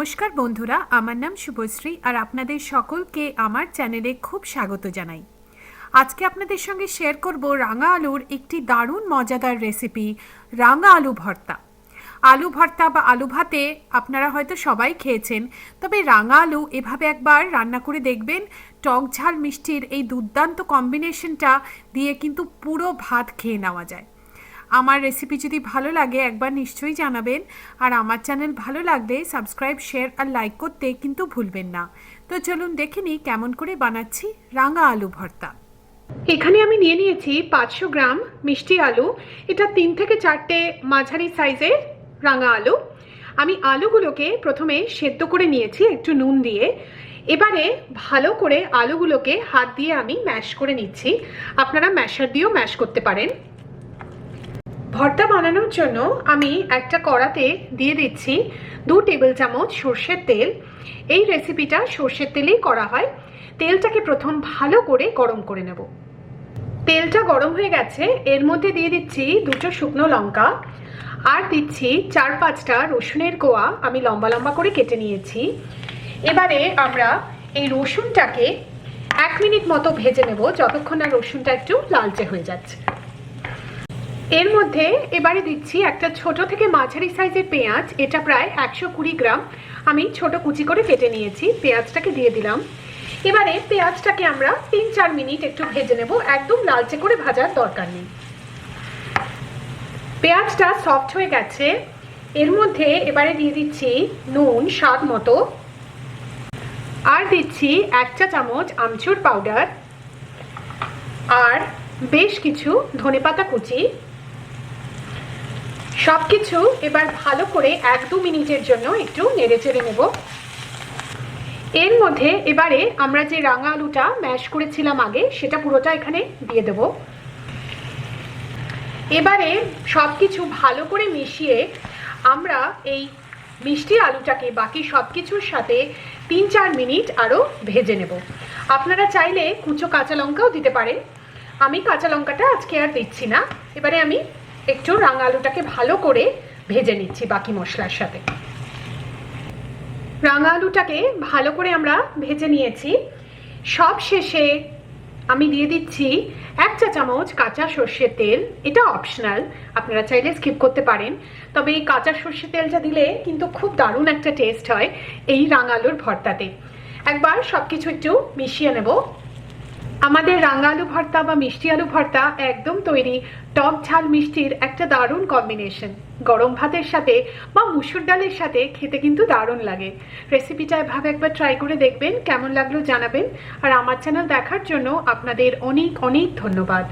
নমস্কার বন্ধুরা, আমার নাম শুভশ্রী আর আপনাদের সকলকে আমার চ্যানেলে খুব স্বাগত জানাই। আজকে আপনাদের সঙ্গে শেয়ার করব রাঙা আলুর একটি দারুণ মজাদার রেসিপি, রাঙা আলু ভর্তা। আলু ভর্তা বা আলু ভাতে আপনারা হয়তো সবাই খেয়েছেন, তবে রাঙা আলু এভাবে একবার রান্না করে দেখবেন। টক ঝাল মিষ্টির এই দুর্দান্ত কম্বিনেশনটা দিয়ে কিন্তু পুরো ভাত খেয়ে নেওয়া যায়। আমার রেসিপি যদি ভালো লাগে একবার নিশ্চয়ই জানাবেন, আর আমার চ্যানেল ভালো লাগলে সাবস্ক্রাইব, শেয়ার আর লাইক করতে কিন্তু ভুলবেন না। তো চলুন দেখে নিই কেমন করে বানাচ্ছি রাঙা আলু ভর্তা। এখানে আমি নিয়ে নিয়েছি 500 গ্রাম মিষ্টি আলু। এটা 3 থেকে 4টে মাঝারি সাইজের রাঙা আলু। আমি আলুগুলোকে প্রথমে সেদ্ধ করে নিয়েছি একটু নুন দিয়ে। এবারে ভালো করে আলুগুলোকে হাত দিয়ে আমি ম্যাশ করে নিচ্ছি। আপনারা ম্যাশার দিয়েও ম্যাশ করতে পারেন। ভর্তা বানানোর জন্য আমি একটা কড়াতে দিয়ে দিচ্ছি 2 টেবিল চামচ সর্ষের তেল। এই রেসিপিটা সর্ষের তেলেই করা হয়। তেলটাকে প্রথম ভালো করে গরম করে নেব। তেলটা গরম হয়ে গেছে, এর মধ্যে দিয়ে দিচ্ছি 2টো শুকনো লঙ্কা, আর দিচ্ছি 4-5টা রসুনের কোয়া আমি লম্বা লম্বা করে কেটে নিয়েছি। এবারে আমরা এই রসুনটাকে 1 মিনিট মতো ভেজে নেব, যতক্ষণ না রসুনটা একটু লালচে হয়ে যাচ্ছে। এর মধ্যে এবারে দিচ্ছি একটা ছোট থেকে মাঝারি সাইজের পেঁয়াজ। এটা প্রায় 120 গ্রাম আমি ছোট কুচি করে কেটে নিয়েছি। পেঁয়াজটাকে দিয়ে দিলাম। এবারে পেঁয়াজটাকে আমরা 3-4 মিনিট একটু ভেজে নেব, একদম লালচে করে ভাজার দরকার নেই। পেঁয়াজটা সফট হয়ে গেছে। এর মধ্যে এবারে দিয়ে দিচ্ছি নুন স্বাদ মতো, আর দিচ্ছি 1 চা চামচ আমচুর পাউডার, আর বেশ কিছু ধনেপাতা কুচি। সবকিছু এবার ভালো করে 1-2 মিনিটের জন্য একটু নেড়ে চেড়ে নেব। এর মধ্যে এবারে আমরা যে রাঙা আলুটা ম্যাশ করেছিলাম আগে, সেটা পুরোটা এখানে দিয়ে দেব। এবারে সবকিছু ভালো করে মিশিয়ে আমরা এই মিষ্টি আলুটাকে বাকি সবকিছুর সাথে 3-4 মিনিট আরও ভেজে নেব। আপনারা চাইলে কুচো কাঁচা লঙ্কাও দিতে পারেন। আমি কাঁচা লঙ্কাটা আজকে আর দিচ্ছি না। এবারে আমি একটু রাঙা আলুটাকে ভালো করে ভেজে নিচ্ছি বাকি মশলার সাথে। রাঙা আলুটাকে ভালো করে আমরা ভেজে নিয়েছি। সব শেষে আমি দিয়ে দিচ্ছি 1 চা চামচ কাঁচা সর্ষের তেল। এটা অপশনাল, আপনারা চাইলে স্কিপ করতে পারেন, তবে এই কাঁচা সর্ষের তেলটা দিলে কিন্তু খুব দারুণ একটা টেস্ট হয় এই রাঙা আলুর ভর্তাতে। একবার সবকিছু একটু মিশিয়ে নেব। আমাদের রাঙা আলু ভর্তা বা মিষ্টি আলু ভর্তা একদম তৈরি। টক ঝাল মিষ্টির একটা দারুণ কম্বিনেশন। গরম ভাতের সাথে বা মুসুর ডালের সাথে খেতে কিন্তু দারুণ লাগে। রেসিপিটা এভাবে একবার ট্রাই করে দেখবেন, কেমন লাগলো জানাবেন। আর আমার চ্যানেল দেখার জন্য আপনাদের অনেক অনেক ধন্যবাদ।